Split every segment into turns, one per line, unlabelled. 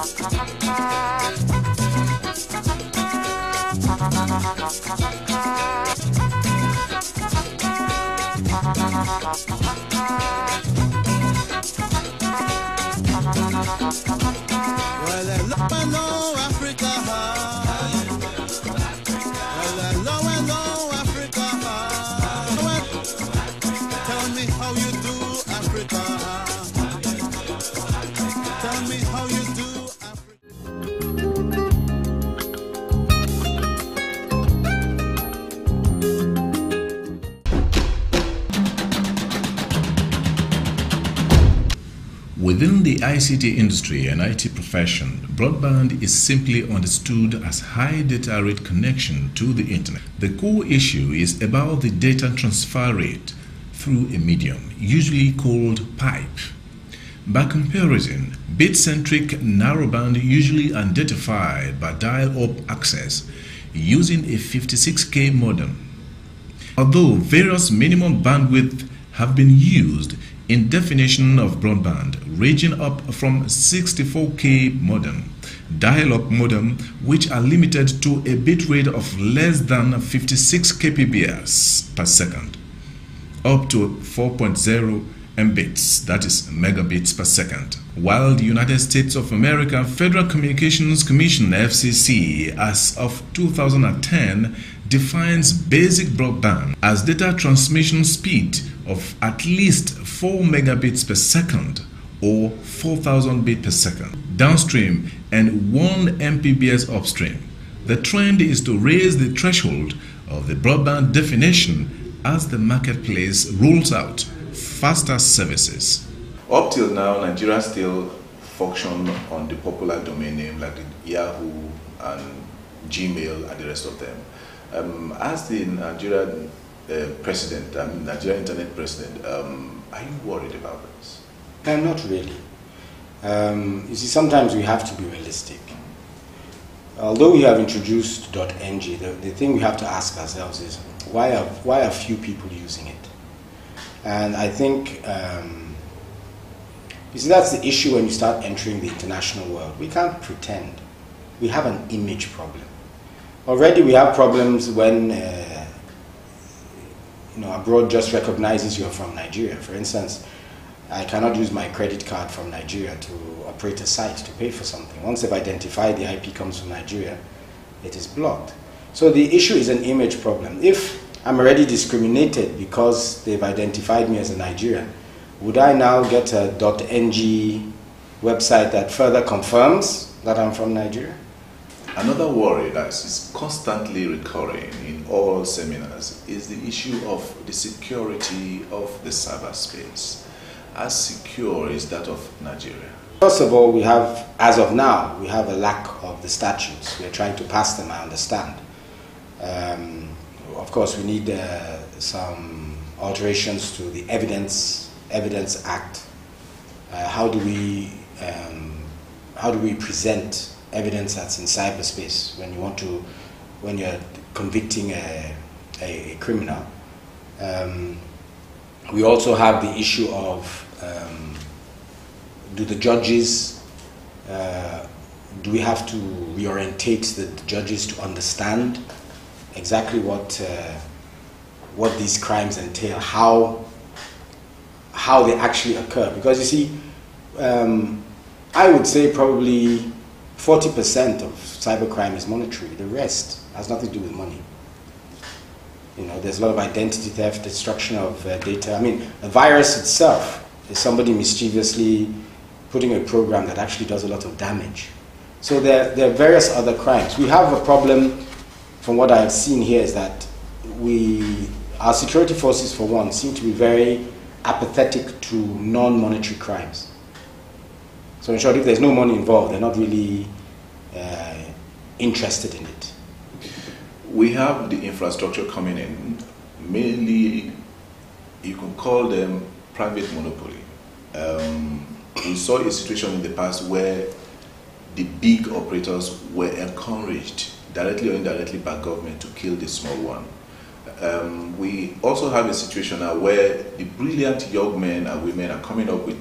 Hello, Africa. Hello, Africa. Tell me how you do, Africa. Tell me how you do, Africa.
Within the ICT industry and IT profession, broadband is simply understood as high data rate connection to the internet. The core issue is about the data transfer rate through a medium, usually called pipe. By comparison, bit-centric narrowband usually identified by dial-up access using a 56K modem. Although various minimum bandwidth have been used in definition of broadband, ranging up from 64K modem, dial-up modem, which are limited to a bit rate of less than 56 kbps per second, up to 4.0 Mbits, that is megabits per second. While the United States of America Federal Communications Commission (FCC) as of 2010 defines basic broadband as data transmission speed of at least 4 megabits per second or 4,000 bits per second downstream and 1 Mbps upstream. The trend is to raise the threshold of the broadband definition as the marketplace rolls out faster services. Up till now, Nigeria still function on the popular domain name like Yahoo and Gmail and the rest of them. As the Nigerian Nigerian Internet President, are you worried about this?
Not really. You see, sometimes we have to be realistic. Although we have introduced .ng, the thing we have to ask ourselves is, why are few people using it? And I think, you see, that's the issue when you start entering the international world. We can't pretend. We have an image problem. Already we have problems when abroad just recognizes you're from Nigeria. For instance, I cannot use my credit card from Nigeria to operate a site to pay for something. Once they've identified the IP comes from Nigeria, it is blocked. So the issue is an image problem. If I'm already discriminated because they've identified me as a Nigerian, would I now get a .ng website that further confirms that I'm from Nigeria?
Another worry that is constantly recurring in all seminars is the issue of the security of the cyberspace. As secure is that of Nigeria?
First of all, we have, as of now, we have a lack of the statutes. We're trying to pass them, I understand. Of course, we need some alterations to the Evidence Act. How do we present evidence that's in cyberspace when you're convicting a criminal? We also have the issue of do the judges, do we have to reorientate the judges to understand exactly what these crimes entail, how they actually occur? Because you see, I would say probably 40% of cybercrime is monetary. The rest has nothing to do with money. There's a lot of identity theft, destruction of data. I mean, a virus itself is somebody mischievously putting a program that actually does a lot of damage. So there are various other crimes. We have a problem, from what I've seen here, is that our security forces, for one, seem to be very apathetic to non-monetary crimes. So in short, if there's no money involved, they're not really interested in it.
We have the infrastructure coming in, mainly you can call them private monopoly. We saw a situation in the past where the big operators were encouraged, directly or indirectly by government, to kill the small one. We also have a situation now where the brilliant young men and women are coming up with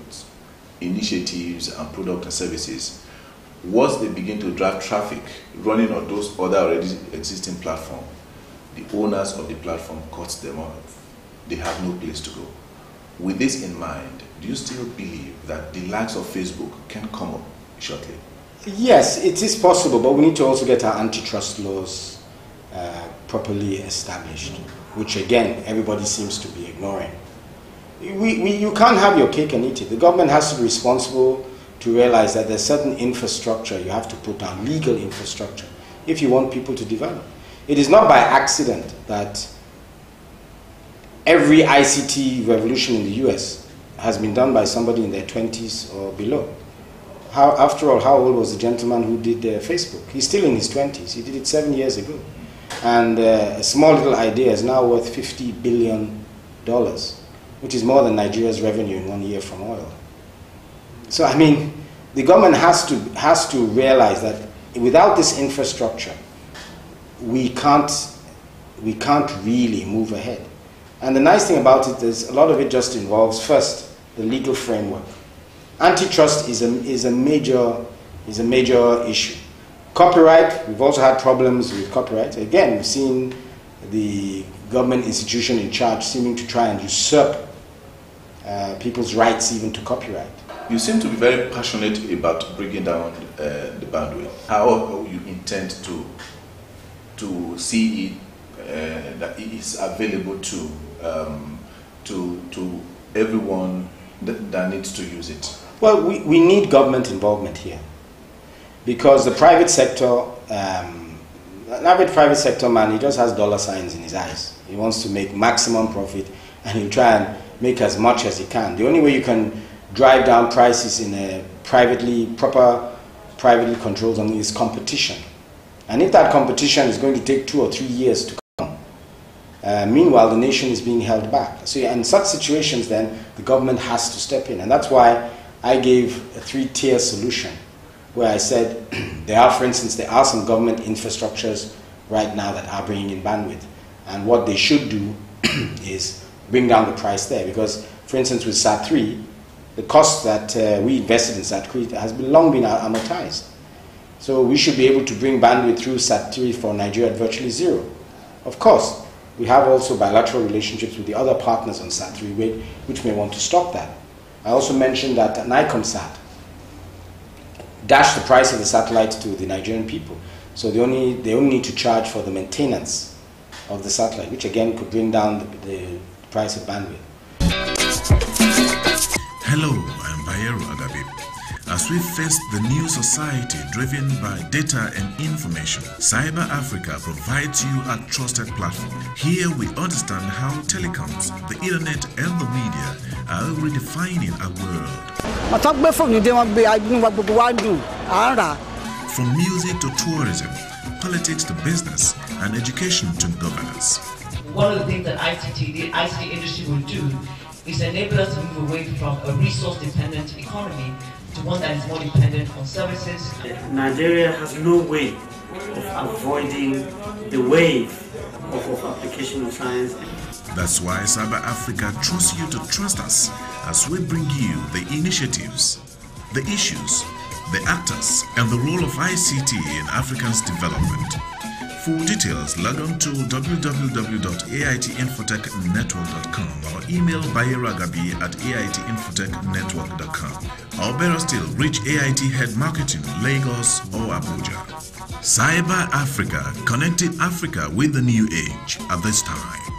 initiatives and products and services once they begin to drive traffic running on those other already existing platforms, the owners of the platform cut them off. They have no place to go. With this in mind, do you still believe that the likes of Facebook can come up shortly?
Yes, it is possible, but we need to also get our antitrust laws properly established, which again, everybody seems to be ignoring. You can't have your cake and eat it. The government has to be responsible to realize that there's certain infrastructure you have to put down, legal infrastructure, if you want people to develop. It is not by accident that every ICT revolution in the US has been done by somebody in their 20s or below. After all, how old was the gentleman who did Facebook? He's still in his 20s. He did it 7 years ago. And a small little idea is now worth $50 billion, which is more than Nigeria's revenue in 1 year from oil. So, I mean, the government has to realize that without this infrastructure, we can't really move ahead. And the nice thing about it is a lot of it just involves, first, the legal framework. Antitrust is a major issue. Copyright, we've also had problems with copyright. Again, we've seen the government institution in charge seeming to try and usurp people's rights even to copyright.
You seem to be very passionate about bringing down the bandwidth. How you intend to see it that it is available to everyone that needs to use it?
Well, we need government involvement here, because the private sector, an average private sector man, he just has dollar signs in his eyes. He wants to make maximum profit, and he'll try and make as much as he can. The only way you can drive down prices in a privately controlled zone is competition. And if that competition is going to take 2 or 3 years to come, meanwhile the nation is being held back. So in such situations then, the government has to step in. And that's why I gave a 3-tier solution, where I said for instance, there are some government infrastructures right now that are bringing in bandwidth. And what they should do is bring down the price there. Because, for instance, with SAT3, the cost that we invested in SAT3 has long been amortized. So we should be able to bring bandwidth through SAT3 for Nigeria at virtually zero. Of course, we have also bilateral relationships with the other partners on SAT3 which may want to stop that. I also mentioned that NICOMSAT dashed the price of the satellite to the Nigerian people. So they only need to charge for the maintenance of the satellite, which again could bring down the price of bandwidth.
Hello, I'm Bayo. As we face the new society driven by data and information, CyberAfrica provides you a trusted platform. Here we understand how telecoms, the internet and the media are redefining our world. From music to tourism, politics to business, and education to governance.
One of the things that the ICT industry will do is enable us to move away from a resource-dependent economy to one that is more dependent on services.
Nigeria has no way of avoiding the wave of application of science.
That's why CyberAfrica trusts you to trust us as we bring you the initiatives, the issues, the actors, and the role of ICT in Africa's development. For details, log on to www.aitinfotechnetwork.com or email bayeragabi@aitinfotechnetwork.com. Or better still, reach AIT Head Marketing, Lagos or Abuja. CyberAfrica, connecting Africa with the new age at this time.